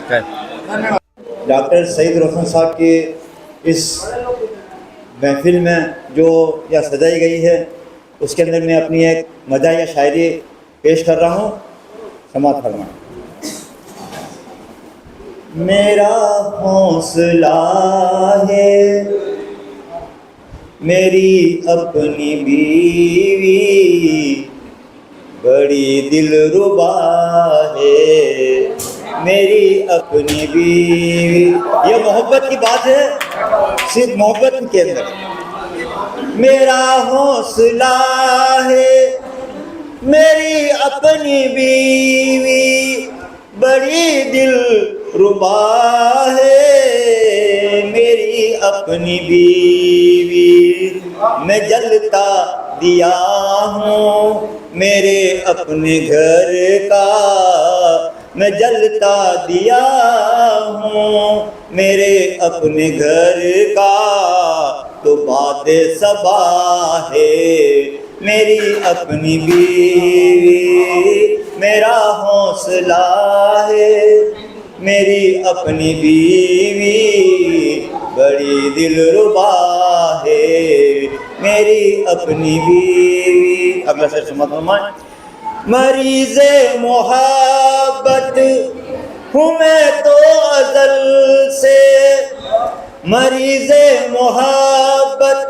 Doctor Saeed रोशन साहब की इस महफिल में जो यह सजाई गई है उसके अंदर मैं अपनी एक मज़ाहिया शायरी पेश कर रहा हूँ। समाअत फरमाएं। मेरा हौसला है मेरी अपनी बीवी बड़ी दिलरुबा है मेरी अपनी बीवी। ये मोहब्बत की बात है, सिर्फ मोहब्बत के अंदर। मेरा हौसला है मेरी अपनी बीवी बड़ी दिलरुबा है मेरी अपनी बीवी। मैं जलता दिया हूँ मेरे अपने घर का, मैं जलता दिया हूँ मेरे अपने घर का, तो बात सबा है मेरी अपनी बीवी। मेरा हौसला है मेरी अपनी बीवी बड़ी दिलरुबा है मेरी अपनी बीवी। अगला शेर समाअत फरमाएं। मरीज़े मोहब्बत हूँ मैं तो अज़ल से, मरीज़े मोहब्बत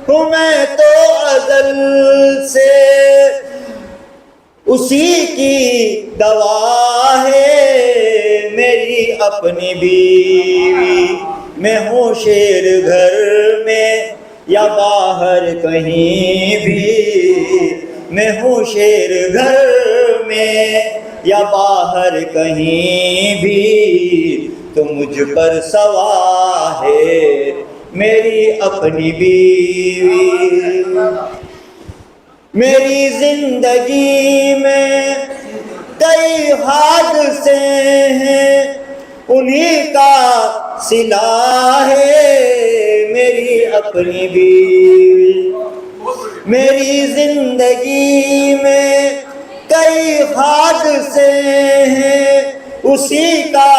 हूँ मैं तो अज़ल से, उसी की दवा है मेरी अपनी बीवी। मैं हूँ शेर घर में या बाहर कहीं भी, मैं हूँ शेर घर में या बाहर कहीं भी, तो मुझ पर सवा है मेरी अपनी बीवी। मेरी जिंदगी में कई हादसे हैं उन्हीं का सिला है मेरी अपनी बीवी। मेरी जिंदगी में कई हादसे हैं उसी का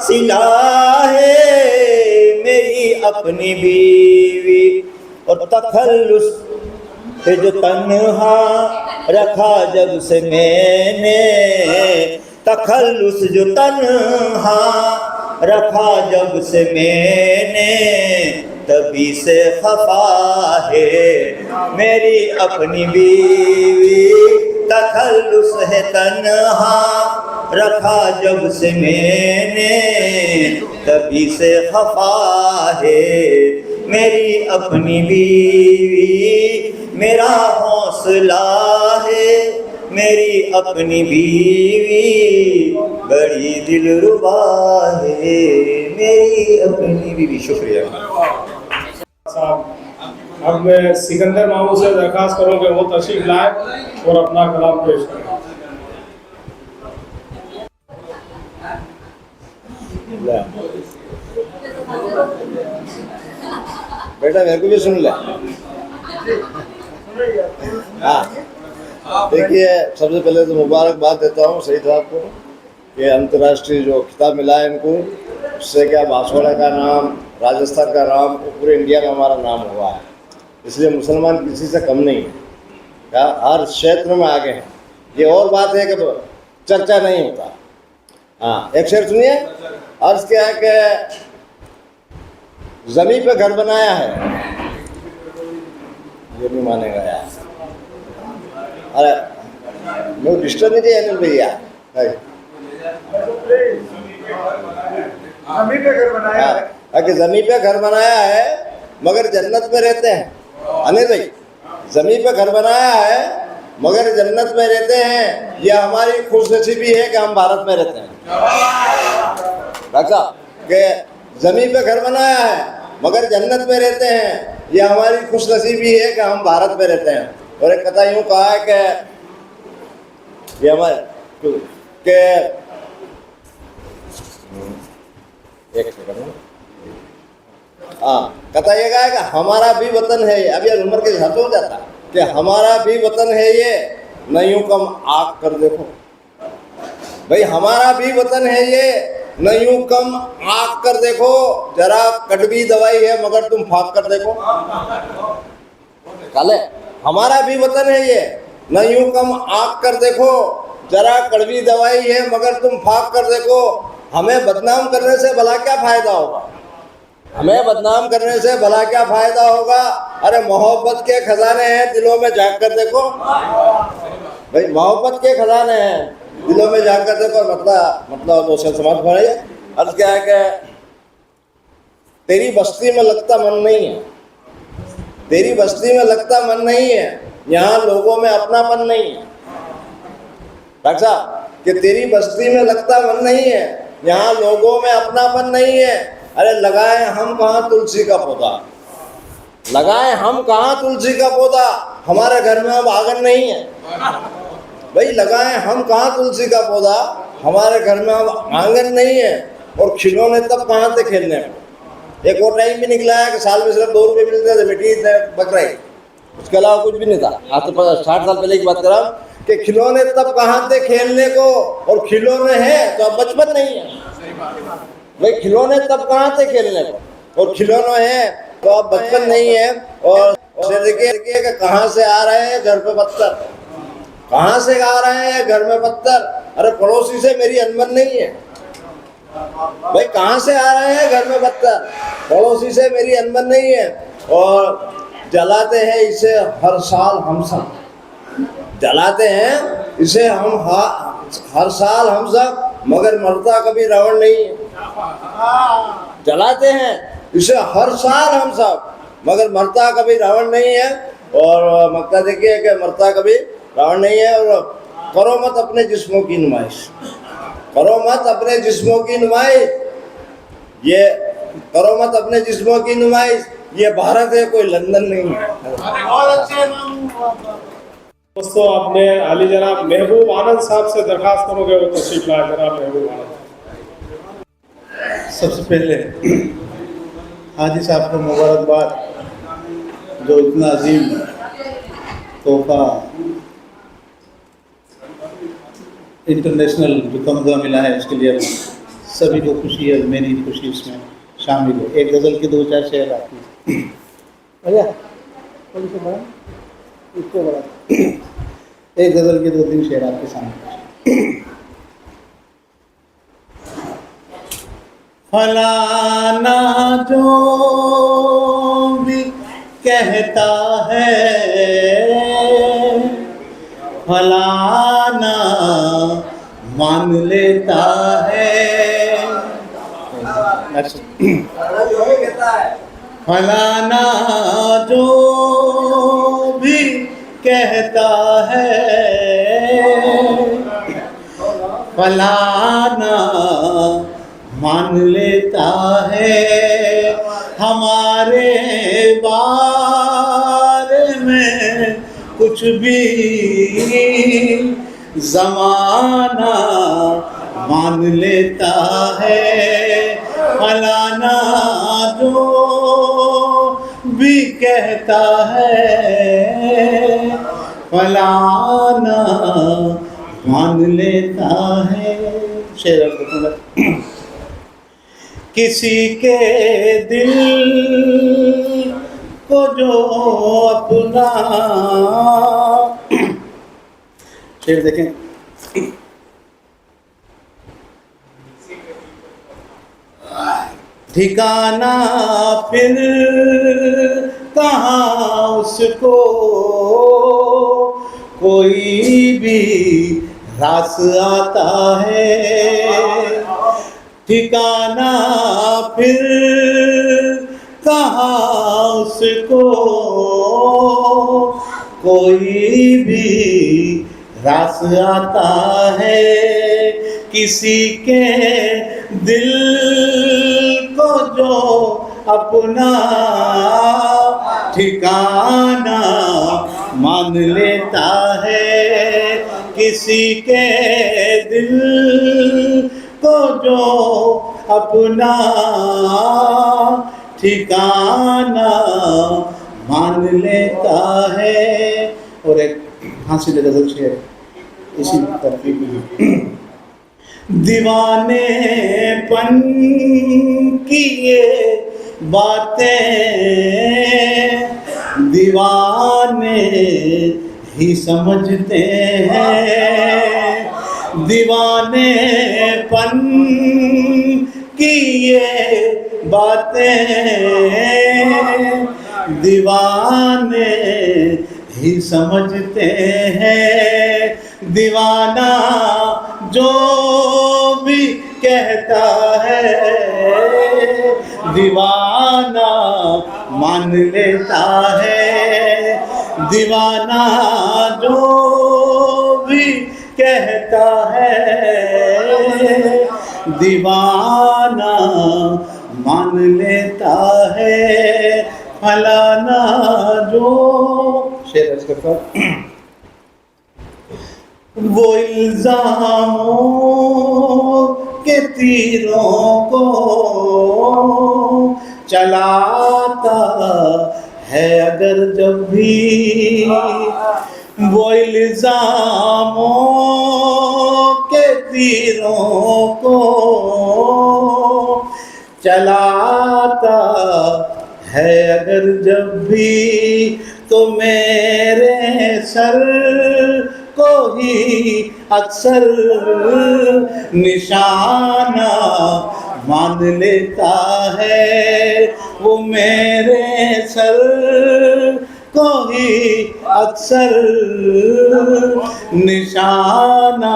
सिला है मेरी अपनी बीवी। और तखल्लुस है जो तन्हा रखा जब से मैंने, तखल्लुस जो तन्हा रखा जब से मैंने, तभी से खफा है मेरी अपनी बीवी। तखल्लुस है तन्हा रखा जब से मैंने, तभी से खफा है मेरी अपनी बीवी। मेरा हौसला है मेरी अपनी बीवी बड़ी दिलरुबा है मेरी अपनी बीवी। शुक्रिया साहब। अब मैं सिकंदर मामू से दरखास्त करूँगा वो तशरीफ लाए और अपना कलाम पेश करें। बेटा मेरे को भी सुन ले। हाँ, देखिए सबसे पहले तो मुबारकबाद देता हूँ सईद साहब को कि अंतर्राष्ट्रीय जो खिताब मिला है इनको, उससे क्या बांसवाड़ा का नाम, राजस्थान का नाम, पूरे इंडिया में हमारा नाम हुआ है। इसलिए मुसलमान किसी से कम नहीं है, क्या हर क्षेत्र में आगे हैं। ये और बात है कि चर्चा नहीं होता। हाँ, एक शेर सुनिए। अर्ज क्या है कि ज़मीन पे घर बनाया है, ये नहीं मानेगा यार। अरे मैं डिस्टर्ब नहीं किया भैया। ज़मीन पे घर बनाया है कि ज़मीन पे घर बनाया है मगर जन्नत में रहते हैं। अनिल भाई, ज़मीन पे घर बनाया है मगर जन्नत में रहते हैं, ये हमारी खुशनसीबी है कि हम भारत में रहते हैं। डॉक्टर कि ज़मीन पे घर बनाया है मगर जन्नत में रहते हैं, ये हमारी खुशनसीबी है कि हम भारत में रहते हैं। और एक कथा यूँ कहा है कि ये हमारे के एक सेकंड, हाँ, कथा ये कहा है कि हमारा भी वतन है ये। अभी उम्र के हिसाब से हो जाता कि हमारा भी वतन है ये, नहीं यूँ कम आग कर देखो भाई, हमारा भी वतन है ये, न यूं कम आंक कर देखो, जरा कड़वी दवाई है मगर तुम फाक कर देखो। काले हमारा भी वतन है ये। न यूं कम आंक कर देखो, जरा कड़वी दवाई है मगर तुम फाक कर देखो। हमें बदनाम करने से भला क्या फायदा होगा? हमें बदनाम करने से भला क्या फायदा होगा? अरे मोहब्बत के खजाने हैं, दिलों में झांक कर देखो। भाई मोहब्बत के खजाने हैं, दिलों में झांक कर देखो। मतलब दोस्त समाज पढ़े अर्ज क्या है कि तेरी बस्ती में लगता मन नहीं है, तेरी बस्ती में लगता मन नहीं है, यहाँ लोगों में अपनापन नहीं है। डॉक्टर साहब कि तेरी बस्ती में लगता मन नहीं है, यहाँ लोगों में अपनापन नहीं है। अरे लगाए हम कहाँ तुलसी का पौधा, लगाए हम कहाँ तुलसी का पौधा, हमारे घर में अब आंगन नहीं है। भाई लगाए हम कहाँ तुलसी का पौधा, हमारे घर में अब आंगन नहीं है। और खिलौने तब कहाँ से खेलने में? एक और टाइम भी निकला है कि साल में सिर्फ 2 रुपये मिलते थे, मिट्टी बकरा, उसके अलावा कुछ भी नहीं था। आज तो 60 साल पहले की बात कर रहा हूँ कि खिलौने तब कहाँ थे खेलने को, और खिलौने हैं तो अब बचपन नहीं है। भाई खिलौने तब कहाँ थे खेलने को, और खिलौने हैं तो अब बचपन नहीं है। और देखिए कि कहाँ से आ रहे हैं घर पे पत्थर, कहाँ से आ रहे हैं घर में पत्थर। अरे पड़ोसी से मेरी अनबन नहीं है, भाई कहाँ से आ रहे हैं घर में पत्थर, पड़ोसी से मेरी अनबन नहीं है। और जलाते हैं इसे हर साल हम सब, जलाते हैं इसे हम हर साल हम सब, मगर मरता कभी रावण नहीं है। जलाते हैं इसे हर साल हम सब, मगर मरता कभी रावण नहीं है। और मक्का देखिए कि मरता कभी रावण नहीं है। और करो मत अपने जिस्मों की नुमाइश, करो मत अपने जिस्मों की नुमाइश, ये करो मत अपने जिस्मों की नुमाइश, ये भारत है कोई लंदन नहीं है। दोस्तों आपने आली जनाब महबूब आनंद साहब से दरखास्त करोगे वो तशरीफ लाए। जनाब महबूब आनंद। सबसे पहले हाजी साहब को मुबारकबाद, जो इतना अजीम तोहफा इंटरनेशनल जो तमगा मिला है उसके लिए सभी को खुशी है, मेरी खुशी इसमें शामिल है। एक गज़ल के 2-4 शेर आपकी एक गज़ल के 2-3 शेर आपके सामने। फलाना जो भी कहता है, फलाना मान लेता है, फलाना जो भी कहता है, फलाना मान लेता है। हमारे बारे में कुछ भी ज़माना मान लेता है। फलाना जो भी कहता है, फलाना मान लेता है। शेर किसी के दिल को जो अपना, शेर देखें, ठिकाना फिर कहाँ उसको कोई भी रास आता है। ठिकाना फिर कहाँ उसको कोई भी रास आता है। किसी के दिल को जो अपना ठिकाना मान लेता है। किसी के दिल को जो अपना ठिकाना मान लेता है। और एक फांसी गजल शेर इसी तरफी में, दीवानेपन की ये बातें दीवाने ही समझते हैं। दीवानेपन की ये बातें दीवाने ही समझते हैं। दीवाना जो भी कहता है दीवाना मान लेता है। दीवाना जो भी कहता है दीवाना मान लेता है। फलाना जो शेर अर्ज करता हूं। वो इल्जामों के तीरों को चलाता है अगर जब भी वो इल्जामों के तीरों को चलाता है अगर जब भी तो मेरे सर को ही अक्सर निशाना मान लेता है। वो मेरे सर को ही अक्सर निशाना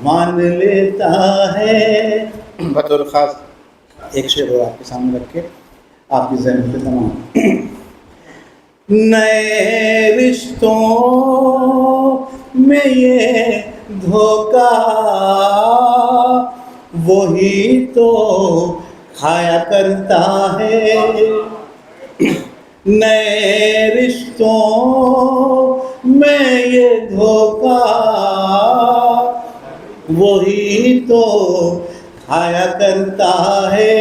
मान लेता है। बतौर ख़ास एक शेर और आपके सामने रख के आपकी ज़हन पे तमाम नए रिश्तों में ये धोखा वही तो खाया करता है। नए रिश्तों में ये धोखा वही तो खाया करता है।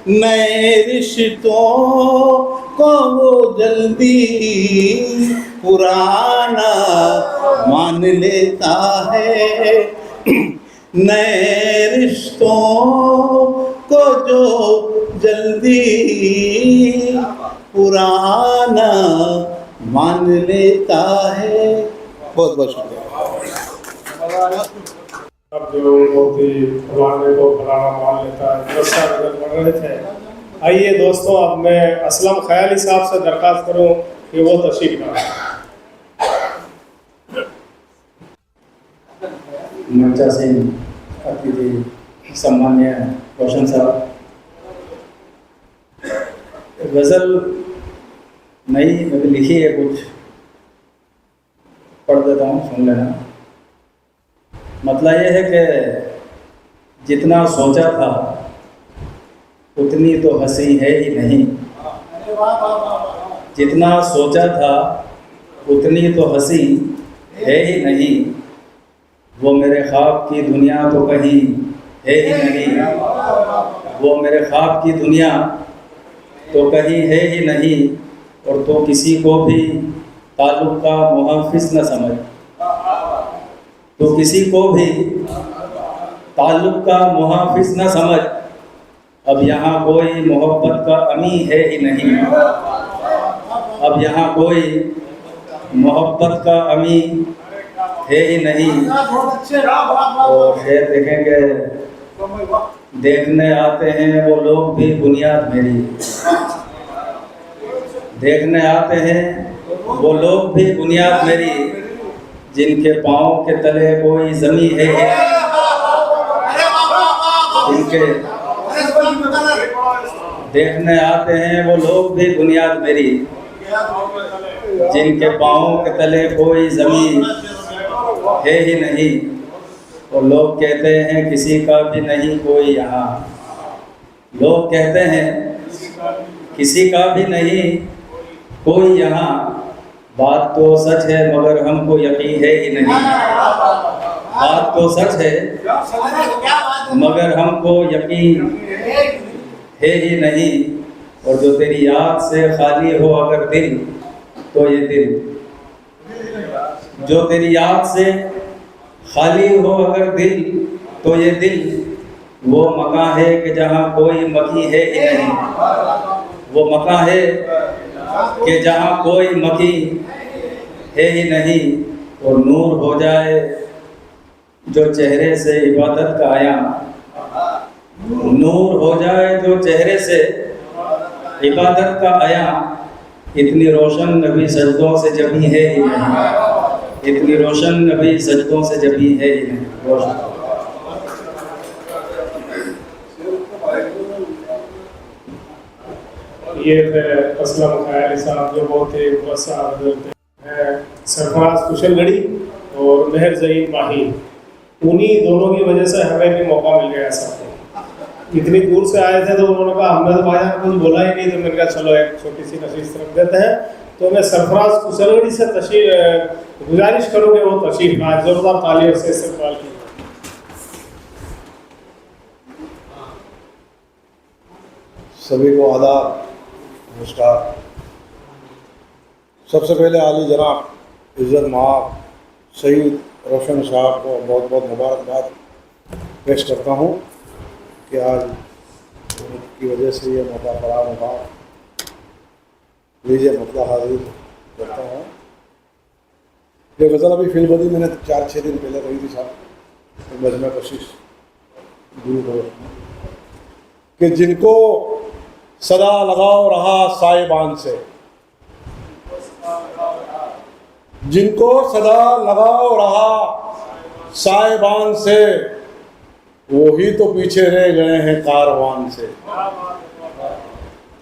नए रिश्तों को वो जल्दी पुराना मान लेता है। नए रिश्तों को जो जल्दी पुराना मान लेता है। बहुत बहुत शुक्रिया। अब जो बहुत ही फलाने को फलाना मान लेता है पुरस्कार पढ़ रहे थे। आइए दोस्तों, अब मैं असलम ख्याली साहब से दरख्वास्त करूं कि वो तशरीफ लाएं। मंचासीन अतिथि सम्मान्य रोशन साहब, गज़ल नई लिखी है, कुछ पढ़ देता हूँ, सुन लेना। मतलब ये है कि जितना सोचा था उतनी तो हंसी है ही नहीं। जितना सोचा था उतनी तो हंसी है ही नहीं। वो मेरे ख्वाब की दुनिया तो कहीं है ही नहीं। वो मेरे ख्वाब की दुनिया तो कहीं है ही नहीं। और तो किसी को भी ताल्लुक़ का मुहाफ़िज़ न समझ, तो किसी को भी ताल्लुक़ का मुहाफ़िज़ न समझ। अब यहाँ कोई मोहब्बत का अमी है ही नहीं। अब यहाँ कोई मोहब्बत का अमी है ही नहीं। और शेर देखेंगे, देखने आते हैं वो लोग भी बुनियाद मेरी। देखने आते हैं वो लोग भी बुनियाद मेरी, जिनके पाँव के तले कोई ज़मीं है ही नहीं। जिनके देखने आते हैं वो लोग भी बुनियाद मेरी, जिनके पाँव के तले कोई ज़मीन है ही नहीं। और लोग कहते हैं किसी का भी नहीं कोई यहाँ। लोग कहते हैं किसी का भी नहीं कोई यहाँ। बात तो सच है मगर हमको यकीन है ही नहीं। बात तो सच है मगर हमको यकीन है ही नहीं। और जो तेरी याद से खाली हो अगर दिल, तो ये दिल, जो तेरी याद से खाली हो अगर दिल, तो ये दिल वो मकां है कि जहाँ कोई मकी है ही नहीं, वो मकां है कि जहाँ कोई मकी है ही नहीं। और नूर हो जाए जो चेहरे से इबादत का आया, नूर हो जाए जो चेहरे से इबादत का आया। इतनी रोशन नबी सजदों से जबी है ही नहीं, इतनी रोशन नबी सजदों से जबी है ही नहीं। रोशन ये थे असलम खयाली साहब, जो बहुत ही मुबस्सर हैं, सरफराज कुशलगढ़ी और मेहर ज़हीन माही। उन्हीं दोनों की वजह से हमें भी मौका मिल गया सबको। इतनी दूर से आए थे तो उन्होंने कहा हमने तो भाईजान कुछ बोला ही नहीं, तो मैंने कहा चलो एक छोटी सी नशीस रख देते हैं। तो मैं सरफराज कुशलगढ़ी से गुजारिश करूँगी वो तशरीफ लाए, जोरदार तालियों से इस्तेमाल की। सभी को आदाब, नमस्कार। सबसे पहले आली जनाब इज़्ज़त माब सईद रोशन साहब को बहुत बहुत मुबारकबाद पेश करता हूँ कि आज उनकी वजह से ये मौका फराहम हुआ। लीजिए मतलब हाजिर करता हूँ। ये गज़ल अभी फिल्म मैंने 4-6 दिन पहले कही थी साहब, तो बस मैं कोशिश दूर हो कि जिनको सदा लगाव रहा साहिबान से, जिनको सदा लगाव रहा साहिबान से, वही तो पीछे रह गए हैं कारवान से।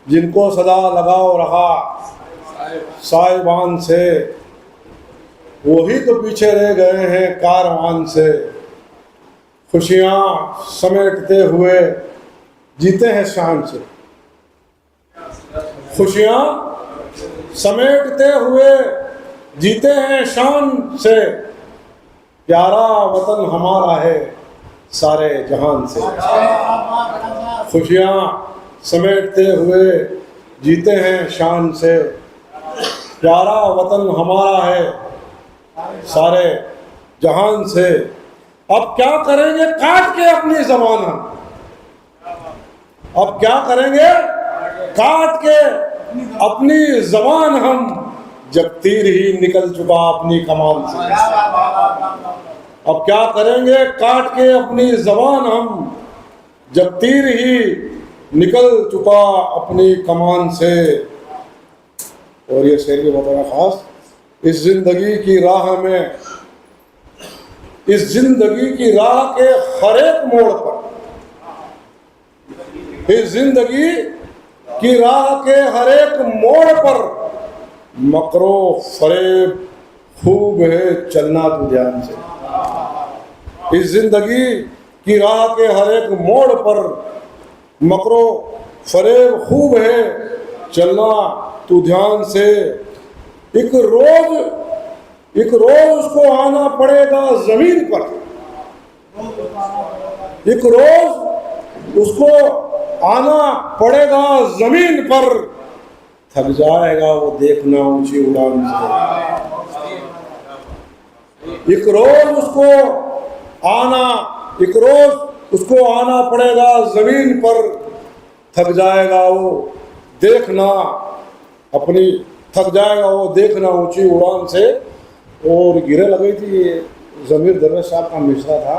जिनको सदा लगाव रहा साहिबान से, वही तो पीछे रह गए हैं कारवान से। खुशियाँ समेटते हुए जीते हैं शान से, खुशियाँ समेटते हुए जीते हैं शान से। प्यारा वतन हमारा है सारे जहान से, खुशियाँ समेटते हुए जीते हैं शान से। प्यारा वतन हमारा है सारे जहान से। अब क्या करेंगे काट के अपनी ज़बान हम, अब क्या करेंगे काट के अपनी ज़बान हम, जब तीर ही निकल चुका अपनी कमान से। अब क्या करेंगे काट के अपनी ज़बान हम, जब तीर ही निकल चुका अपनी कमान से। और ये शेर की बताना खास, इस जिंदगी की राह में, इस जिंदगी की राह के हर एक मोड़ पर, इस जिंदगी की राह के हर एक मोड़ पर, मकरो फरेब खूब है चलना तू ध्यान से। इस जिंदगी की राह के हर एक मोड़ पर, मकरो फरेब खूब है चलना तू ध्यान से। एक रोज उसको आना पड़ेगा जमीन पर, एक रोज उसको आना पड़ेगा जमीन पर। थक जाएगा वो देखना ऊंची उड़ान से। एक रोज उसको आना पड़ेगा जमीन पर। थक जाएगा वो देखना अपनी, थक जाएगा वो देखना ऊंची उड़ान से। और गिरा लगाई थी, ज़मीर दरवेश साहब का मिसरा था,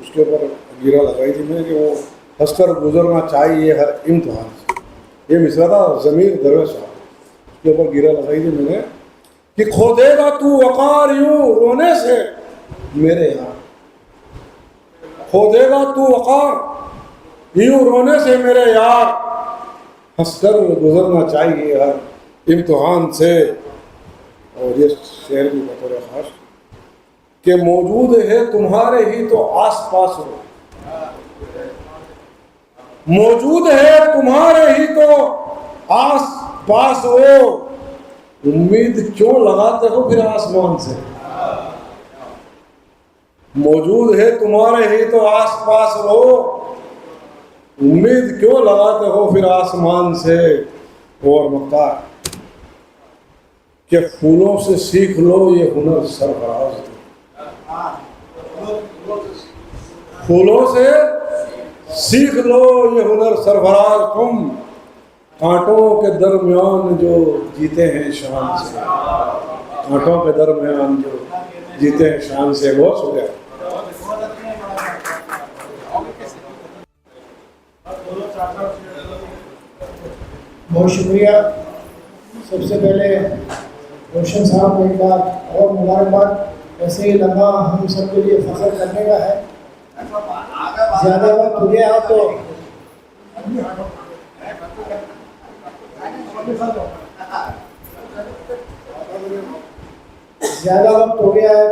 उसके ऊपर गिरा लगाई थी मैंने कि वो हंसकर गुजरना चाहिए हर इम्तिहान से। ये मिसरा था ज़मीर दरवेश साहब, उसके ऊपर गिरा लगाई थी मैंने कि खो देगा तू वक़ार यूं रोने से मेरे यहाँ, खो देगा तू वक़ार यूं रोने से मेरे यार। हंसकर गुजरना चाहिए हर इम्तिहान से। और ये शेर भी बतौर खास कि मौजूद है तुम्हारे ही तो आस पास हो, मौजूद है तुम्हारे ही तो आस पास हो। उम्मीद क्यों लगाते हो फिर आसमान से, मौजूद है तुम्हारे ही तो आस पास हो। उम्मीद क्यों लगाते हो फिर आसमान से। और मक्का कि फूलों से सीख लो ये हुनर सरफराज, फूलों से सीख लो ये हुनर सरफराज तुम, कांटों के दरमियान जो जीते हैं शान से, कांटों के दरमियान जो जीते हैं शान से। बहुत शुक्रिया। बहुत शुक्रिया। सबसे पहले रोशन साहब को एक बार और मुबारकबाद। ऐसे ही लम्हा हम सबके लिए फख्र करने का है। ज़्यादा वक्त हो गया है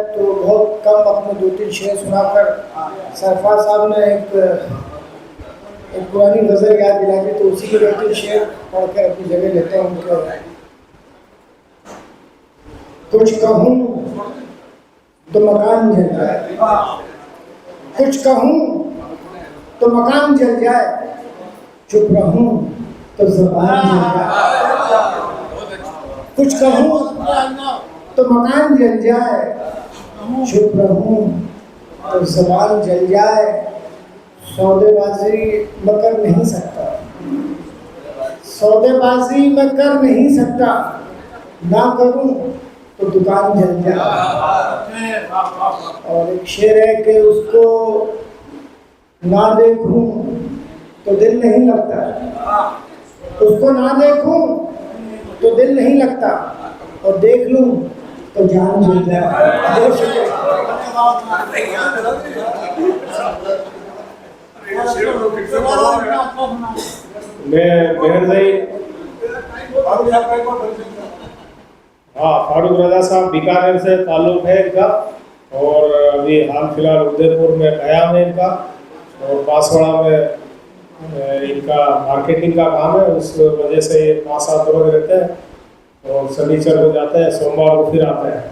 तो बहुत कम अपने 2-3 शेर सुनाकर सरफराज साहब ने एक पुरानी गज़ल याद दिला दी, तो उसी के 2-3 शेर पढ़कर अपनी जगह लेते हैं उनके। कुछ कहूँ तो मकान जल जाए, कुछ कहूँ तो मकान जल जाए, चुप रहूँ तो ज़बान जल जाए। कुछ कहूँ तो मकान जल जाए, चुप रहूँ तो ज़बान जल जाए। सौदेबाजी मैं कर नहीं सकता, सौदेबाजी मैं कर नहीं सकता, ना करूँ तो दुकान जल जाए। और एक शेर है कि उसको ना देखूं तो दिल नहीं लगता, उसको ना देखूं तो दिल नहीं लगता, और देख लूं तो जान जल जाए। बहुत शुक्रिया। फारूक रजा साहब बीकानेर से ताल्लुक़ है इनका, और अभी हाल फिलहाल उदयपुर में क़याम है इनका, और बांसवाड़ा में इनका मार्केटिंग का काम है। उस वजह से ये 5-7 रोज रहते हैं, और शनिचर को जाते हैं, सोमवार को फिर आते हैं।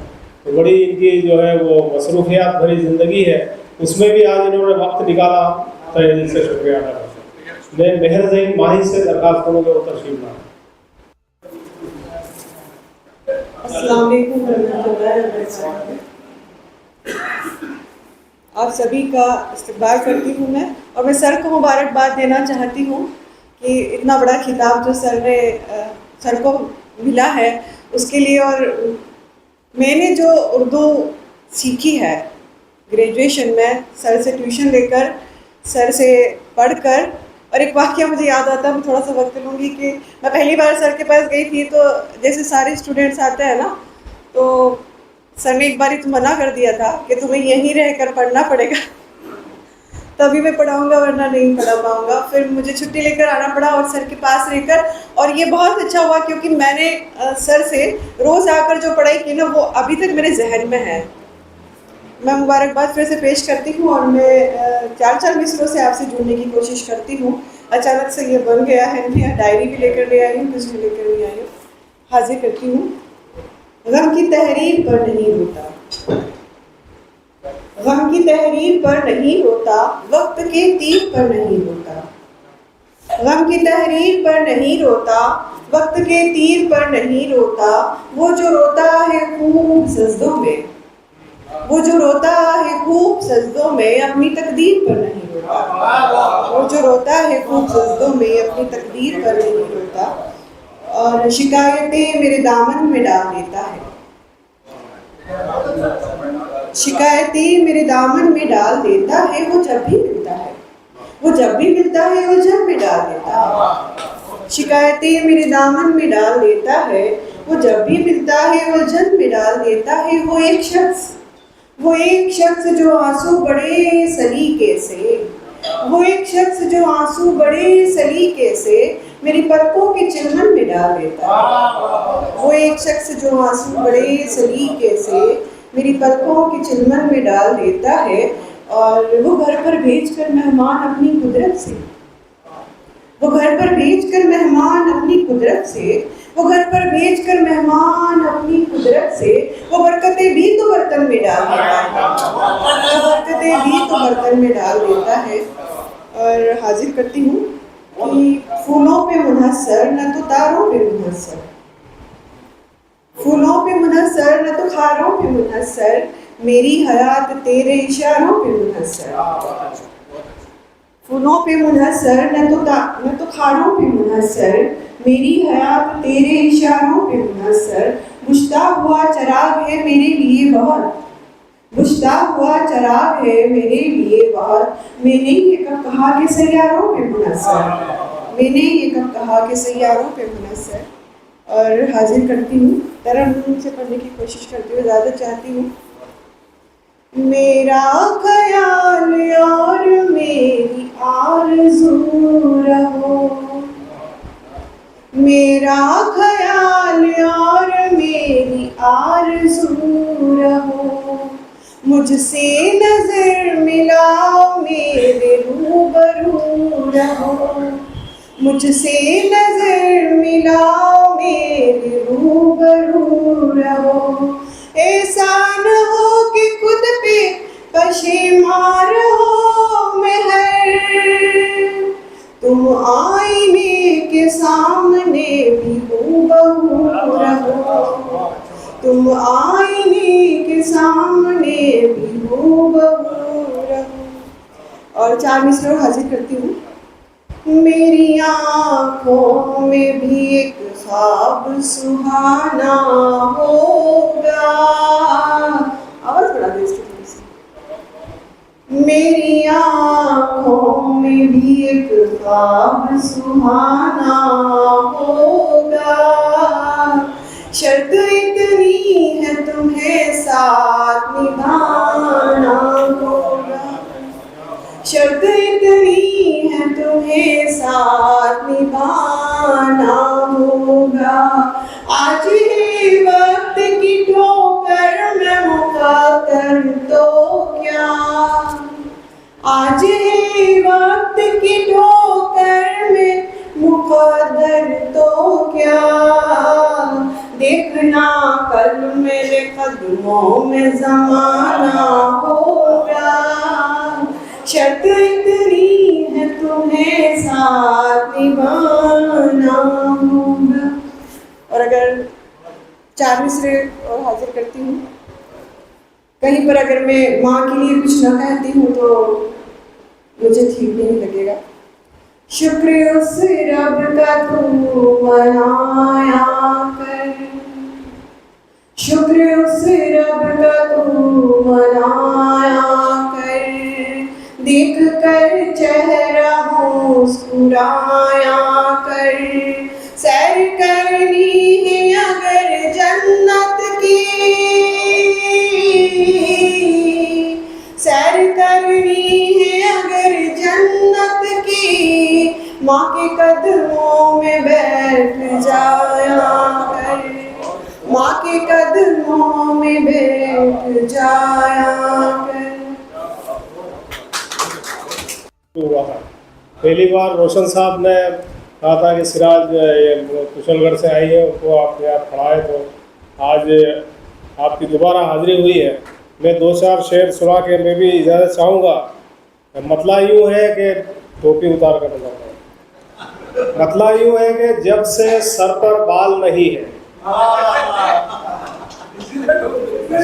तो बड़ी इनकी जो है वो मसरूफियात भरी ज़िंदगी है, उसमें भी आज इन्होंने वक्त निकाला, तो दिल से शुक्रिया अदा करता हूँ। मैं मेहर ज़ईन माही से दरख्वास्त करूँगा वो तशरीफ लाएं। अस्सलाम वालेकुम रहमतुल्लाहि व बरकातहू। आप सभी का इस्तकबाल करती हूँ मैं, और मैं सर को मुबारकबाद देना चाहती हूँ कि इतना बड़ा खिताब जो सर को मिला है उसके लिए। और मैंने जो उर्दू सीखी है ग्रेजुएशन में, सर से ट्यूशन लेकर, सर से पढ़कर, और एक वाक़या मुझे याद आता है, मैं थोड़ा सा वक्त लूँगी कि मैं पहली बार सर के पास गई थी, तो जैसे सारे स्टूडेंट्स आते हैं ना, तो सर ने एक बार तो मना कर दिया था कि तुम्हें यहीं रहकर पढ़ना पड़ेगा, तभी मैं पढ़ाऊँगा वरना नहीं पढ़ा पाऊँगा। फिर मुझे छुट्टी लेकर आना पड़ा और सर के पास रहकर, और ये बहुत अच्छा हुआ क्योंकि मैंने सर से रोज़ आकर जो पढ़ाई की ना, वो अभी तक मेरे जहन में है। मैं मुबारकबाद फिर से पेश करती हूँ, और मैं 4-4 मिसरों से आपसे जुड़ने की कोशिश करती हूँ। अचानक से ये बन गया है, मैं डायरी भी लेकर ले आई हूँ, कुछ भी लेकर नहीं आई हूँ। हाजिर करती हूँ। गम की तहरीर पर नहीं रोता, गम की तहरीर पर नहीं रोता, वक्त के तीर पर नहीं रोता। गम की तहरीर पर नहीं रोता, वक्त के तीर पर नहीं रोता। वो जो रोता है खूब सजदों में, वो जो रोता है खूब सजदों में, अपनी तकदीर पर नहीं रोता। वो जो रोता है खूब सजदों में, अपनी तकदीर पर नहीं रोता। और शिकायतें मेरे दामन में डाल देता है, शिकायतें मेरे दामन में डाल देता है। वो जब भी मिलता है, वो जब भी मिलता है, वो जब में डाल देता है। शिकायतें मेरे दामन में डाल देता है, वो जब भी मिलता है, वो जब में डाल देता है। वो एक शख्स जो आंसू बड़े सलीके से, वो एक शख्स जो आंसू बड़े सलीके से मेरी पलकों के चिलमन में डाल देता है। वो एक शख्स जो आंसू बड़े सलीके से मेरी पलकों के चिलमन में डाल देता है। और वो घर पर भेजकर मेहमान अपनी कुदरत से, वो घर पर भेजकर मेहमान अपनी कुदरत से, वो घर पर भेजकर मेहमान अपनी कुदरत से, वो बरकतें भी तो बर्तन में डाल देता है, वो बरकतें भी तो बर्तन में डाल देता है। और हाजिर करती हूँ कि फूलों पे मुनहसर न तो तारों पे मुनहसर, फूलों पे मुनहसर न तो खारों पे मुनहसर, मेरी हयात तेरे इशारों पे मुनहसर। फूलों पे मुनहसर न तो खारों पे मुनहसर, मेरी हयात तेरे इशारों पे मुनहसर। बुझता हुआ चिराग है मेरे लिए बहुत, बुझता हुआ चिराग है मेरे लिए बहुत। मैंने ये कब कहा कि सैयारों पे मुनहसर, मैंने ये कब कहा कि सैयारों पे मुनहसर। और हाजिर करती हूँ, तरन्नुम से पढ़ने की कोशिश करती हूँ, ज़्यादा चाहती हूँ। मेरा ख्याल और मेरी आरज़ू रहो, मेरा ख्याल और मेरी आरज़ू रहो। मुझसे नजर मिलाओ मेरे रूबरू रहो, मुझसे नजर मिलाओ मेरे रूबरू रहो। ऐसा न हो कि खुद पे पशेमार हो महर, तुम आईने के सामने भी हूबहू रहो, तुम आईने के सामने भी हूबहू रहो। और 4 मिसरे हाजिर करती हूँ। मेरी आँखों में भी एक ख्वाब सुहाना होगा, आवाज़ बढ़ा दे इसकी थोड़ी सी। मेरी आँखों में भी एक ख्वाब सुहाना होगा, शर्त इतनी है तुम्हें साथ निभाना होगा, शर्त इतनी है तुम्हें साथ निभाना होगा। आज ही वक्त की ठोकर में मुकद्दर तो क्या, आज ही वक्त की ठोकर में मुकद्दर तो क्या। देखना कल मेरे कदमों में ज़माना होगा, शर्त इतनी है तुम्हें साथ निभाना होगा। और अगर 4 मिसरे और हाजिर करती हूँ। कहीं पर अगर मैं माँ के लिए कुछ न कहती हूँ तो मुझे ठीक नहीं लगेगा। शुक्र उस रब का तू मनाया कर, शुक्र उस रब का तू मनाया कर, देख कर चेहरा मुस्कुराया कर। सैर करनी है अगर जन्नत की, सैर करनी है अगर जन्नत की, माँ के कदमों में बैठ जाया कर, माँ के कदमों में बैठ जाया कर। हुआ था पहली बार रोशन साहब ने कहा था कि सिराज ये कुशलगढ़ से आई है, उनको आपके यहाँ पढ़ाए, तो आज आपकी दोबारा हाजिरी हुई है। मैं 2-4 शेर सुना के मैं भी इजाज़त चाहूँगा। मतला यूँ है कि टोपी उतार कर बताता हूँ। मतला यूँ है कि जब से सर पर बाल नहीं है,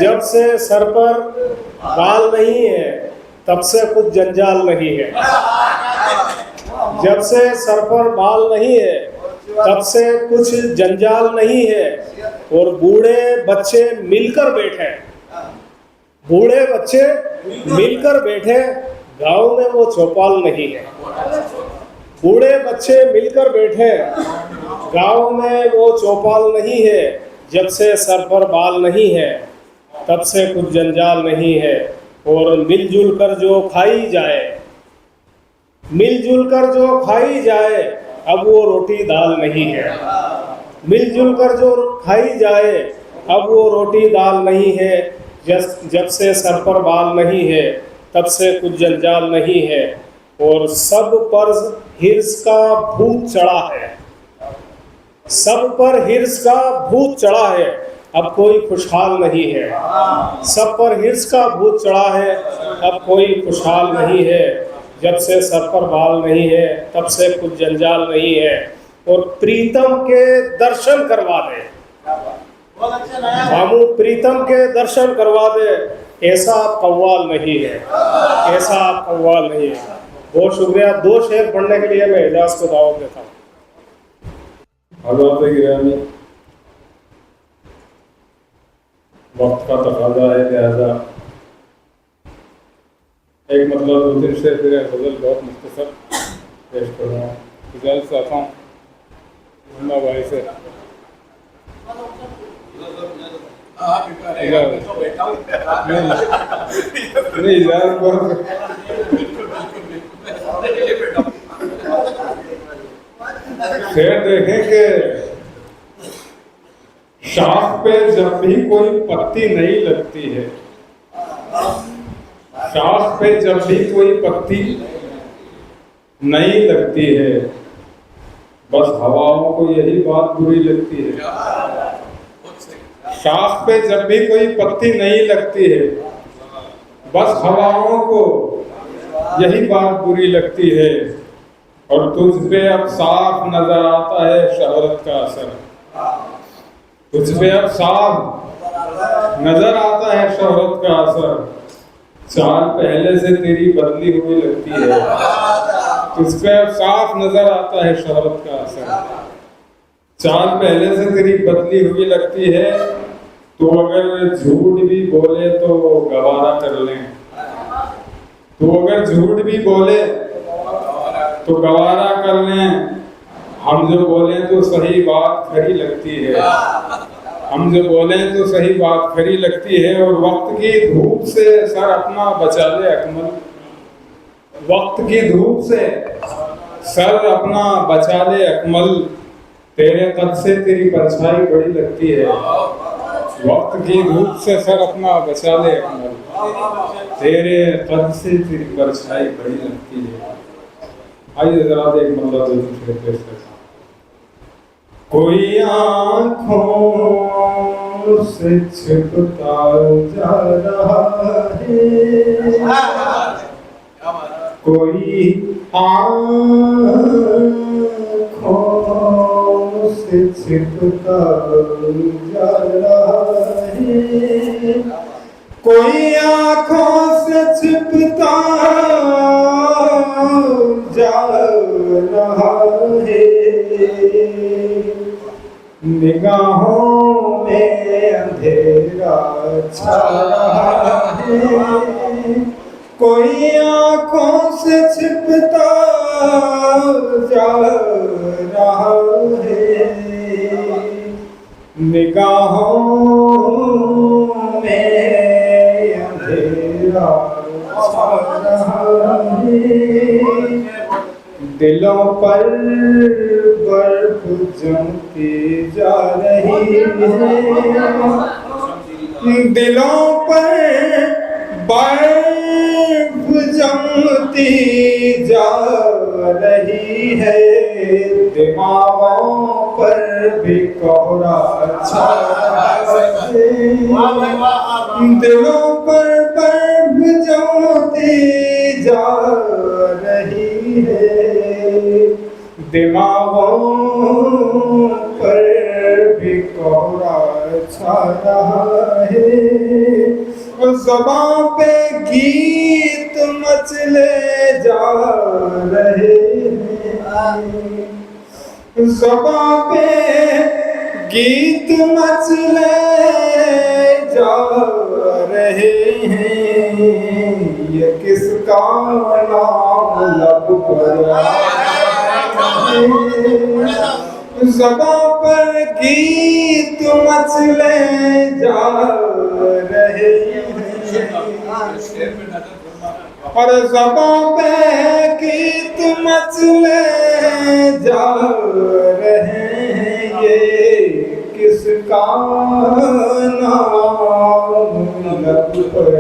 जब से सर पर बाल नहीं है तब से कुछ जंजाल नहीं है, जब से सर पर बाल नहीं है तब से कुछ जंजाल नहीं है। और बूढ़े बच्चे मिलकर बैठे, बूढ़े बच्चे मिलकर बैठे, गांव में वो चौपाल नहीं है। बूढ़े बच्चे मिलकर बैठे, गांव में वो चौपाल नहीं है। जब से सर पर बाल नहीं है तब से कुछ जंजाल नहीं है। और मिलजुल कर जो खाई जाए, मिलजुल कर जो खाई जाए, अब वो रोटी दाल नहीं है। मिलजुल कर जो खाई जाए, अब वो रोटी दाल नहीं है। जब से सर पर बाल नहीं है तब से कुछ जंजाल नहीं है। और सब पर हिर्स का भूत चढ़ा है, सब पर हिर्स का भूत चढ़ा है, अब कोई खुशहाल नहीं है। सब पर हिर्स का भूत चढ़ा है, अब कोई खुशहाल नहीं है। जब से सर पर बाल नहीं है तब से कुछ जंजाल नहीं है। और प्रीतम के दर्शन करवा दे, मामू प्रीतम के दर्शन करवा दे, ऐसा कव्वाल नहीं है, ऐसा कव्वाल नहीं है। बहुत शुक्रिया। 2 शेर पढ़ने के लिए मैं एजाज को दावत देता हूँ। हज़रात गिरामी, वक्त का तकाजा है, लिहाजा एक मतलब 2-3 शेर फिर गज़ल बहुत मुख्तसर पेश कर रहा हूँ। इजाज़त चाहता हूँ मुन्ना भाई से। नहीं, इजाज़त बहुत शेर देखें कि शाख पे जब भी कोई पत्ती नहीं लगती है, शाख पे जब भी कोई पत्ती नहीं लगती है, बस हवाओं को यही बात बुरी लगती है। शाख पे जब भी कोई पत्ती नहीं लगती है, बस हवाओं को यही बात बुरी लगती है। और तुझ पे अब साफ नजर आता है शोहरत का असर, तुझ पे अब साफ नजर आता है शोहरत का असर। चाल पहले से तेरी बदली हुई लगती है, तुझ पे अब साफ नजर आता है शोहरत का असर। चाल पहले से तेरी बदली हुई लगती है, तो अगर झूठ भी बोले तो गवारा कर लें, तो अगर झूठ भी बोले तो गवारा कर लें। हम जो बोलें तो सही बात खरी लगती है, हम जो बोलें तो सही बात खरी लगती है। और वक्त की धूप से सर अपना बचा ले अकमल, वक्त की धूप से सर अपना बचा ले अकमल। तेरे कद से तेरी परछाई बड़ी लगती है, वक्त की धूप से सर अपना बचा ले अकमल। तेरे कद से तेरी परछाई बड़ी लगती है। आइए जरा एक मतलब पेश करता हूँ। कोई आँखों से छिपता जा रहा है, कोई आँखों से छिपता जा रहा है, कोई आँखों से छिपता जा रहा है। निगाहों में अंधेरा छा रहा है, कोई आँखों से छिपता जा रहा है। निगाहों में अंधेरा छा रहा है, दिलों पर बर्फ जमती जा रही है, दिलों पर बर्फ जमती जा रही है। दिमागों पर भी कोहरा छा रहा है, दिलों पर बर्फ जमती जा रही है। दिमागों पर भी कोहरा छा रहा है। ज़बां पे गीत मचले जा रहे हैं, ज़बां पे गीत मचले जा रहे हैं। ये किसका नाम लब पर ज़बां पर गीत मचले जा रहे हैं, और ज़बां पे गीत मचले जा रहे हैं। ये किसका नाम लब पर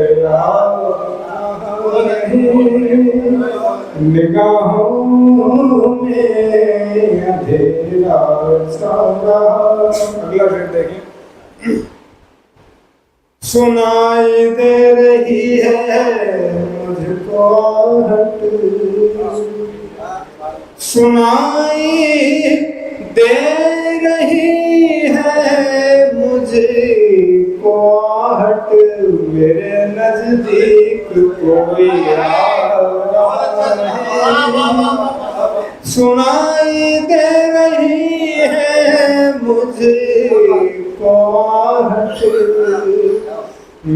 निगाहों में अंधेरा छा रहा। अगला शेर देखिए। सुनाई दे रही है मुझको आहट, सुनाई दे रही है मुझको आहट। मेरे नजदीक कोई आ रहा है, सुनाई दे रही है मुझको आहट,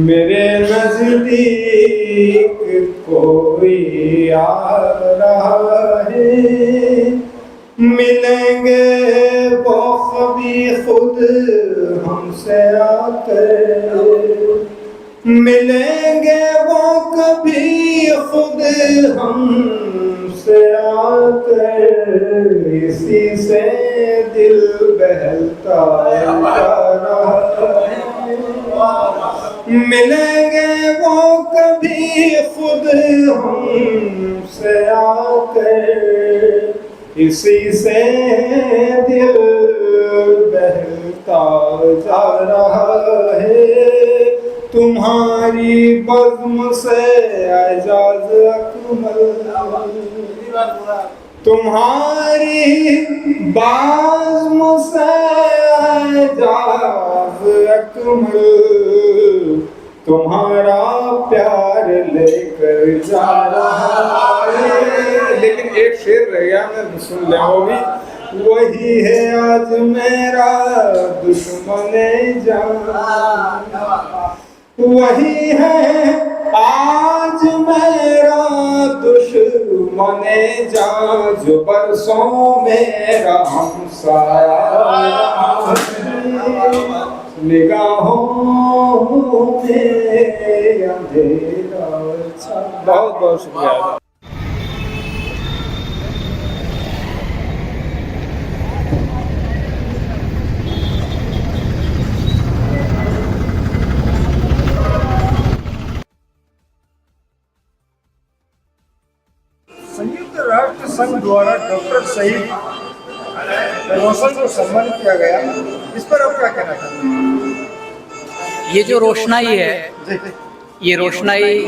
मेरे नजदीक कोई आ रहा है, मिलेंगे वो कभी खुद हमसे आकर, मिलेंगे वो कभी खुद हमसे आकर, इसी से दिल बहलता जा रहा है, मिलेंगे वो कभी खुद हमसे आकर, इसी से दिल बहलता जा रहा है, तुम्हारी बज़्म से एजाज अकमल, तुम्हारी बाज़्म से एजाज अकमल, तुम्हारा प्यार लेकर जा रहा है। लेकिन एक शेर रह गया, मैं सुन ले वो भी, वही है आज मेरा दुश्मन जान, वही है आज मेरा दुश्मन जान, जो बरसों मेरा हमसाया, निगाहों में अंधेरा। बहुत बहुत शुक्रिया। संयुक्त राष्ट्र संघ द्वारा डॉक्टर शहीद रोशन को सम्मानित किया गया, इस पर आप क्या कहना चाहते हैं? ये जो रोशनाई है, ये रोशनाई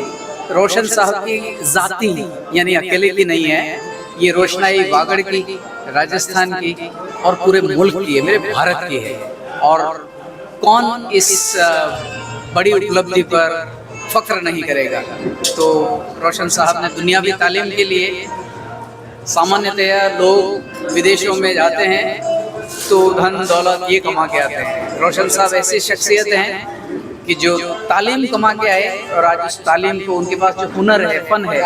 रोशन साहब की जाती यानी अकेले की नहीं है, ये रोशनाई वागड़ की, राजस्थान की और पूरे मुल्क की है, मेरे भारत की है। और कौन इस बड़ी उपलब्धि पर फख्र नहीं करेगा। तो रोशन साहब ने दुनियावी तालीम के लिए, सामान्यतया लोग विदेशों में जाते हैं तो धन दौलत ये कमा के आते हैं, रोशन साहब ऐसी शख्सियत हैं कि जो तालीम कमा के आए और आज उस तालीम को, उनके पास जो हुनर है, फन है,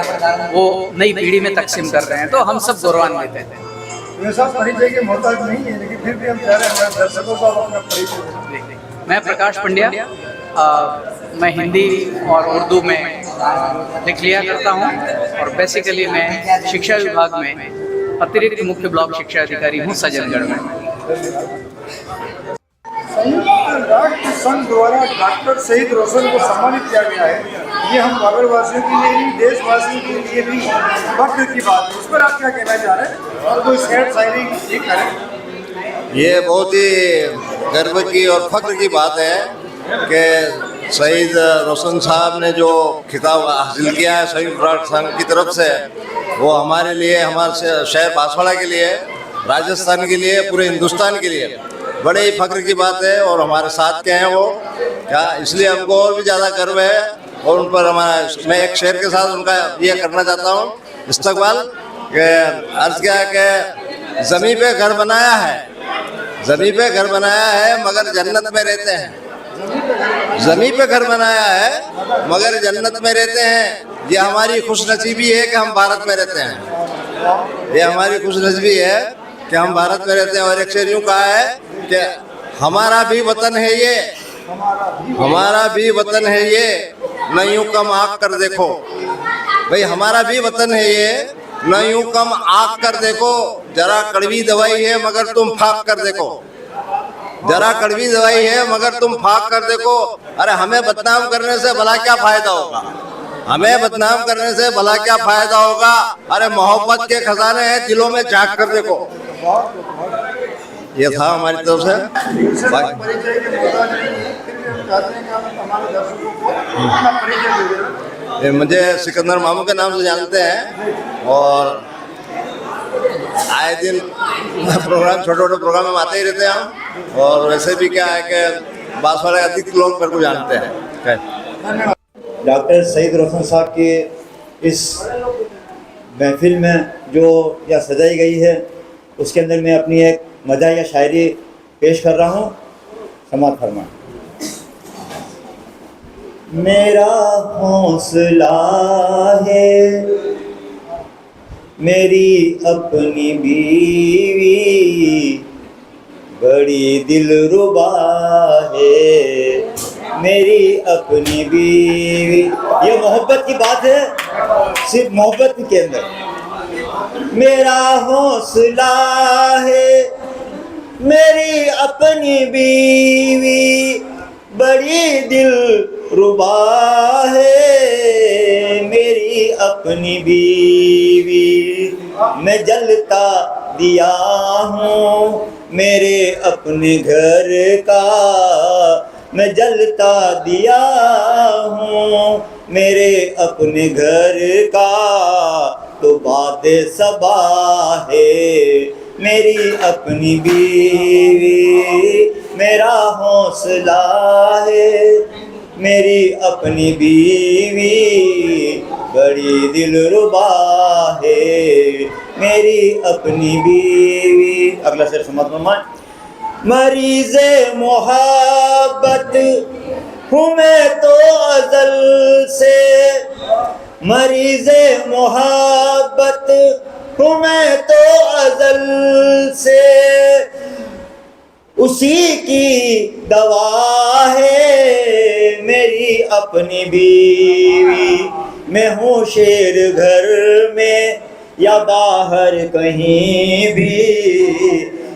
वो नई पीढ़ी में तकसीम कर रहे हैं। तो हम सब गौरवान्वित हैं। ये सब परिचय के मोहताज नहीं है, लेकिन फिर भी हम चाह रहे हैं हमारे दर्शकों को अपना परिचय दें। मैं प्रकाश पंड्या, मैं हिंदी और उर्दू में लिख लिया करता हूँ और बेसिकली मैं शिक्षा विभाग में अतिरिक्त मुख्य ब्लॉक शिक्षा अधिकारी हूँ सज्जनगढ़ में। संयुक्त राष्ट्र संघ द्वारा डॉक्टर शहीद रोशन को सम्मानित किया गया है, ये हम वागड़वासियों के लिए भी, देशवासियों के लिए भी फख्र की बात है। इस पर आप क्या कहना चाह रहे हैं और कोई शेर शायरी भी करें? ये बहुत ही गर्व की और फख्र की बात है कि शहीद रोशन साहब ने जो खिताब हासिल किया है संयुक्त राष्ट्र संघ की तरफ से, वो हमारे लिए, हमारे शहर बांसवाड़ा के लिए, राजस्थान के लिए, पूरे हिंदुस्तान के लिए बड़े ही फख्र की बात है। और हमारे साथ के हैं वो, क्या इसलिए हमको और भी ज़्यादा गर्व है। और उन पर हमारा, मैं एक शेर के साथ उनका ये करना चाहता हूँ इस्तकबाल, कि अर्ज़ किया कि ज़मीन पे घर बनाया है, ज़मीन पे घर बनाया है मगर जन्नत में रहते हैं, ज़मीन पे घर बनाया है मगर जन्नत में रहते हैं। ये हमारी खुशनसीबी है कि हम भारत में रहते हैं, ये हमारी खुशनसीबी है कि हम भारत में रहते हैं। और एक शेर यूँ कहा है कि हमारा भी वतन है ये, हमारा भी वतन है ये, न यूँ कम आँख कर देखो। भाई हमारा भी वतन है ये, न यूँ कम आँख कर देखो, जरा कड़वी दवाई है मगर तुम फाक कर देखो, जरा कड़वी दवाई है मगर तुम फाक कर देखो। अरे हमें बदनाम करने से भला क्या फायदा होगा, हमें बदनाम करने से भला क्या फायदा होगा। अरे मोहब्बत के खजाने हैं, दिलों में झांक कर देखो। ये था हमारी तरफ से। परिचय के मोहताज नहीं है, फिर भी हम चाहते हैं कि आप हमारे दर्शकों को अपना परिचय दे दें। मुझे सिकंदर मामू के नाम से जानते हैं और आए दिन प्रोग्राम, छोटे छोटे प्रोग्राम में आते ही रहते हैं हम। और वैसे भी क्या है कि बांसवाड़ा अधिक लोग मेरे को जानते हैं। डॉक्टर शहीद रोशन साहब के इस महफिल में जो या सजाई गई है उसके अंदर मैं अपनी एक मज़ा या शायरी पेश कर रहा हूँ। समाप्त फरमाएं। मेरा हौसला है मेरी अपनी बीवी बड़ी दिलरुबा है मेरी अपनी बीवी। ये मोहब्बत की बात है, सिर्फ मोहब्बत के अंदर। मेरा हौसला है मेरी अपनी बीवी बड़ी दिलरुबा है मेरी अपनी बीवी। मैं जलता दिया हूँ मेरे अपने घर का, मैं जलता दिया हूँ मेरे अपने घर का, तो बात सबा है मेरी अपनी बीवी। मेरा हौसला है मेरी अपनी बीवी बड़ी दिलरुबा है मेरी अपनी बीवी। अगला शेर समाप्त फरमाएं। मरीज़े मोहब्बत हूँ मैं तो अज़ल से, मरीज़े मोहब्बत हूँ मैं तो अज़ल से, उसी की दवा है मेरी अपनी बीवी। मैं हूँ शेर घर में या बाहर कहीं भी,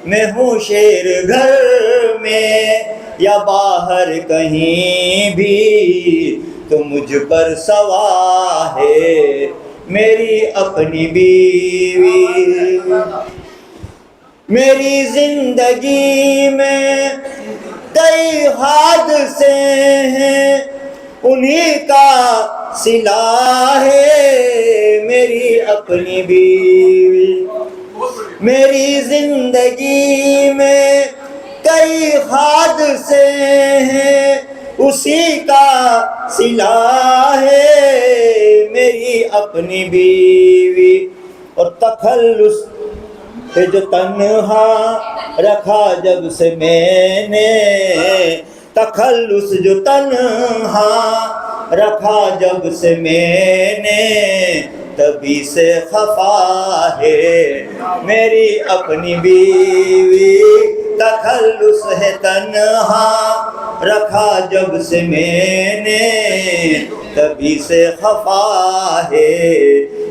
मैं हूँ शेर घर में या बाहर कहीं भी, तो मुझ पर सवा है मेरी अपनी बीवी। मेरी जिंदगी में कई हादसे हैं उन्हीं का सिला है मेरी अपनी बीवी। मेरी जिंदगी में कई हादसे हैं उसी का सिला है मेरी अपनी बीवी। और तखल्लुस पे जो तन्हा रखा जब से मैंने, तखल्लुस जो तन्हा रखा जब से मैंने, तभी से खफा है मेरी अपनी बीवी। तखल्लुस है तन्हा रखा जब से मैंने, तभी से खफा है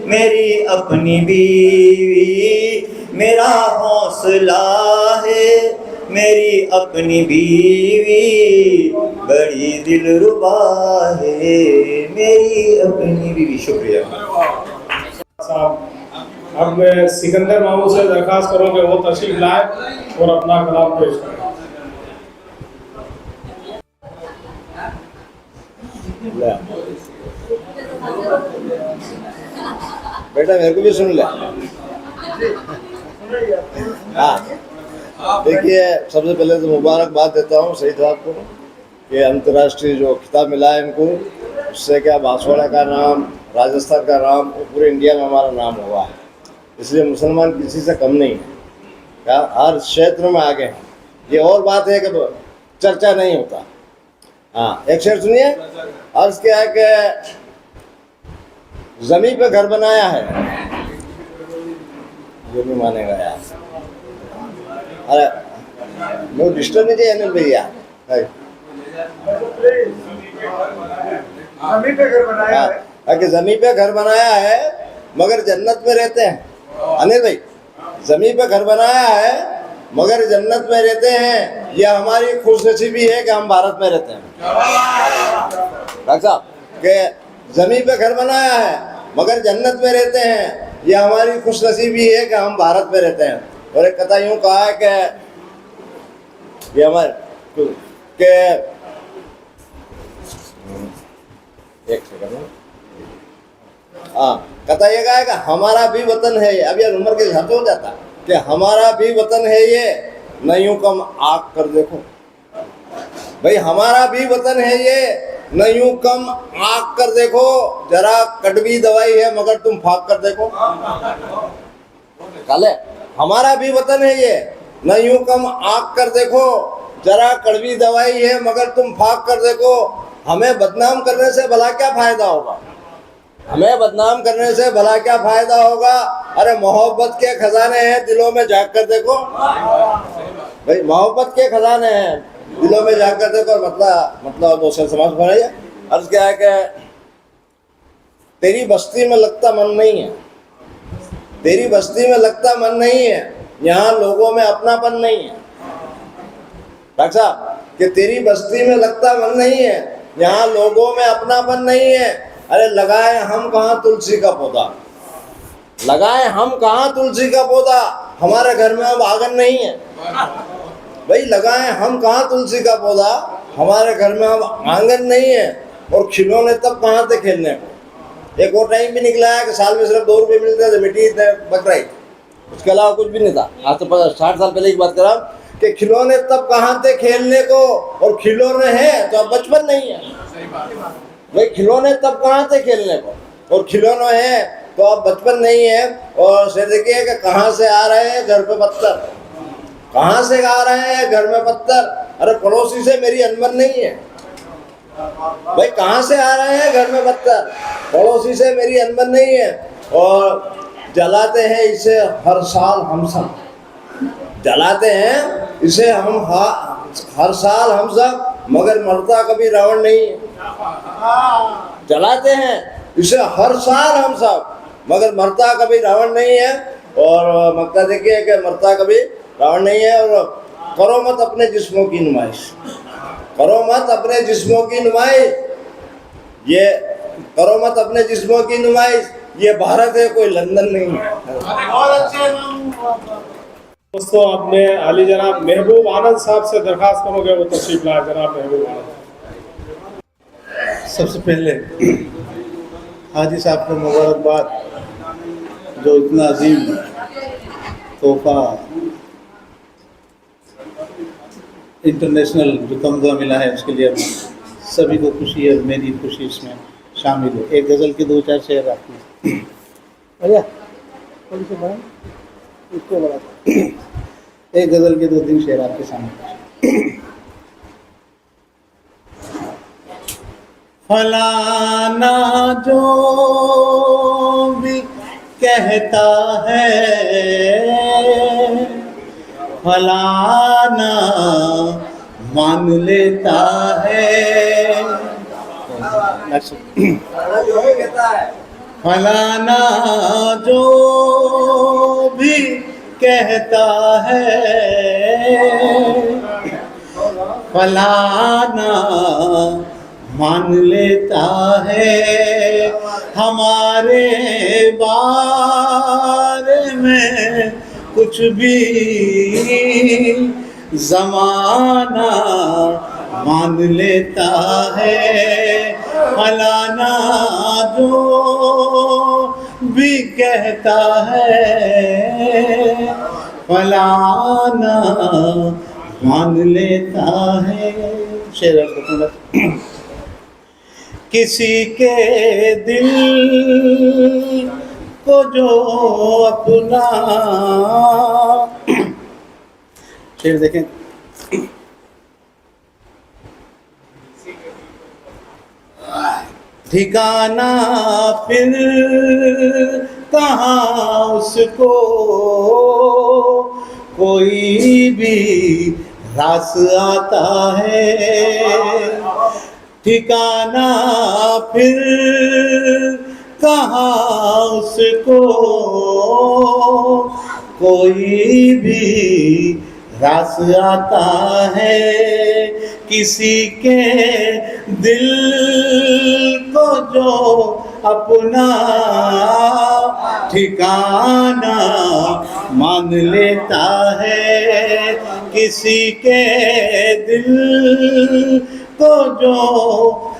मेरी अपनी बीवी। मेरा हौसला है मेरी अपनी बीवी बड़ी दिलरुबा है मेरी अपनी बीवी। शुक्रिया साहब। अब मैं सिकंदर मामू से दरख्वास्त करूँ कि वो तशरीफ लाए और अपना कलाम पेश करें। बेटा मेरे को भी सुन ले। हाँ, देखिए सबसे पहले तो मुबारकबाद देता हूँ शहीद साहब को कि अंतर्राष्ट्रीय जो खिताब मिला है इनको, उससे क्या बांसवाड़ा का नाम, राजस्थान का नाम और पूरे इंडिया में हमारा नाम हुआ है। इसलिए मुसलमान किसी से कम नहीं है, क्या हर क्षेत्र में आगे हैं। ये और बात है कि चर्चा नहीं होता। हाँ, एक शेर सुनिए। अर्ज क्या है कि ज़मीन पे घर बनाया है, ये नहीं मानेगा यार। अरे नो डिस्टर्ब नहीं चाहिए अनिल भैया। जमीन पे घर बनाया है कि ज़मीन पे घर बनाया है मगर जन्नत में रहते हैं। अनिल भाई, ज़मीन पे घर बनाया है मगर जन्नत में रहते हैं, ये हमारी खुशनसीबी है कि हम भारत में रहते हैं। डॉक्टर साहब कि ज़मीन पे घर बनाया है मगर जन्नत में रहते हैं, ये हमारी खुशनसीबी है कि हम भारत में रहते हैं। और एक कथा यूँ कहा है कि ये हमारे के एक सेकंड, हाँ, कथा ये कहा है कि हमारा भी वतन है ये। अब यार उम्र के हिसाब से हो जाता कि हमारा भी वतन है ये, न यूं कम आग कर देखो भाई, हमारा भी वतन है ये, न यूं कम आंक कर देखो, जरा कड़वी दवाई है मगर तुम फाक कर देखो। काले हमारा भी वतन है ये, न यूं कम आंक कर देखो, जरा कड़वी दवाई है मगर तुम फाक कर देखो। हमें बदनाम करने से भला क्या फायदा होगा, हमें बदनाम करने से भला क्या फायदा होगा। अरे मोहब्बत के खजाने हैं दिलों में झांक कर देखो, भाई मोहब्बत के खजाने हैं दिलों में झांक कर देखो। मतलब वो समाज पढ़ाइए। अर्ज क्या है कि तेरी बस्ती में लगता मन नहीं है, तेरी बस्ती में लगता मन नहीं है, यहाँ लोगों में अपनापन नहीं है। डॉक्टर साहब कि तेरी बस्ती में लगता मन नहीं है, यहाँ लोगों में अपनापन नहीं है। अरे लगाए हम कहाँ तुलसी का पौधा, लगाए हम कहाँ तुलसी का पौधा, हमारे घर में अब आंगन नहीं है। भाई लगाए हम कहाँ तुलसी का पौधा, हमारे घर में अब आंगन नहीं है। और खिलौने तब कहाँ थे खेलने को। एक और टाइम भी निकला है कि साल में सिर्फ 2 रुपये मिलते थे, बेटी बकराई, उसके अलावा कुछ भी नहीं था। आज तो 60 साल पहले की बात कर रहा हूँ कि खिलौने तब कहाँ थे खेलने को, और खिलौने हैं तो अब बचपन नहीं है। भाई खिलौने तब कहाँ थे खेलने को, और खिलौने हैं तो अब बचपन नहीं है। और से देखिए कि कहाँ से आ रहे हैं घर पे पत्थर, कहाँ से आ रहे हैं घर में पत्थर। अरे पड़ोसी से मेरी अनबन नहीं है, भाई कहाँ से आ रहे हैं घर में पत्थर, पड़ोसी से मेरी अनबन नहीं है। और जलाते हैं इसे हर साल हम सब, जलाते हैं इसे हम हर साल हम सब, मगर मरता कभी रावण नहीं है। जलाते हैं इसे हर साल हम सब, मगर मरता कभी रावण नहीं है। और मक्का देखिए कि मरता कभी रावण नहीं है। और करो मत अपने जिस्मों की नुमाइश, करो मत अपने जिस्मों की नुमाइश, ये करो मत अपने जिस्मों की नुमाइश, ये भारत है कोई लंदन नहीं है। दोस्तों आपने आली जनाब महबूब आनंद साहब से दरखास्त करोगे वो तशरीफ लाए। जनाब महबूब आनंद। सबसे पहले हाजी साहब को मुबारकबाद, जो इतना अजीम तोहफा इंटरनेशनल जो तमगा मिला है उसके लिए सभी को खुशी है, मेरी खुशी इसमें शामिल है। एक गज़ल के 2-4 शेर आपकी अरे थोड़ी सी बड़ा इसको बड़ा एक गज़ल के 2-3 शेर आपके सामने। फलाना जो भी कहता है, फलाना मान लेता है। फलाना जो भी कहता है, फलाना मान लेता है। हमारे बारे में कुछ भी ज़माना मान लेता है। फलाना जो भी कहता है, फलाना मान लेता है। शेर किसी के दिल को जो अपना, शेर देखें, ठिकाना फिर कहाँ उसको कोई भी रास आता है। ठिकाना फिर कहाँ उसको कोई भी रास आता है। किसी के दिल को जो अपना ठिकाना मान लेता है। किसी के दिल को जो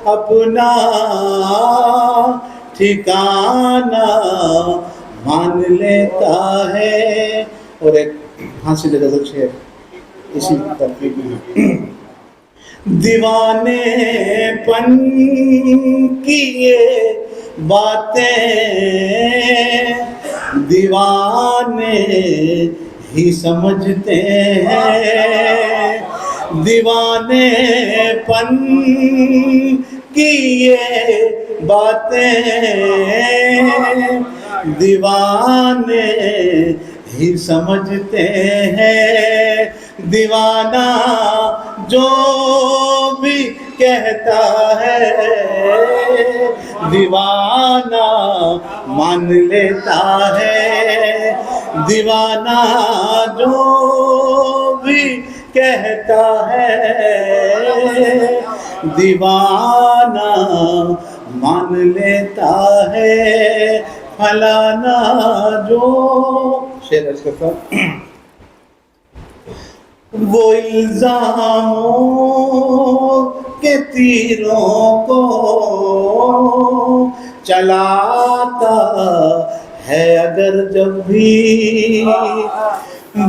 अपना ठिकाना मान लेता है। और एक फांसी लगा शेर इसी तरकीब में, दीवानेपन की ये बातें दीवाने ही समझते हैं। दीवानेपन की ये बातें दीवाने ही समझते हैं। दीवाना जो भी कहता है दीवाना मान लेता है। दीवाना जो भी कहता है दीवाना मान लेता है। फलाना जो शेर अर्ज करता हूँ। वो इल्जामों के तीरों को चलाता है अगर जब भी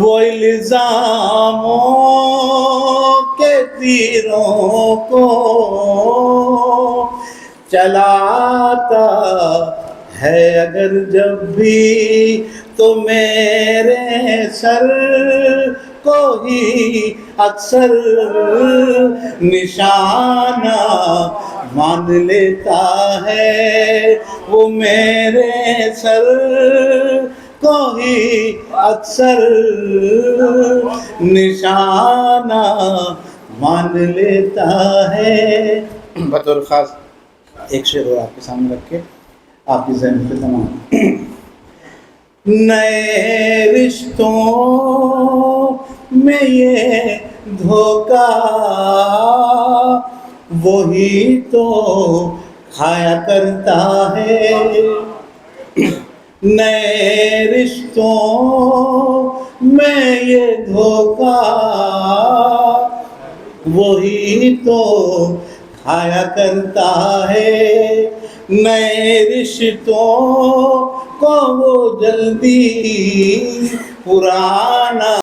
वो इल्जामों के तीरों को चलाता है अगर जब भी तो मेरे सर को ही अक्सर निशाना मान लेता है। वो मेरे सर को ही अक्सर निशाना मान लेता है। बतौर खास एक शेर और आपके सामने रख के आपकी ज़हन पे तमाम। नए रिश्तों में ये धोखा वही तो खाया करता है। नए रिश्तों में ये धोखा वही तो खाया करता है। नए रिश्तों को वो जल्दी पुराना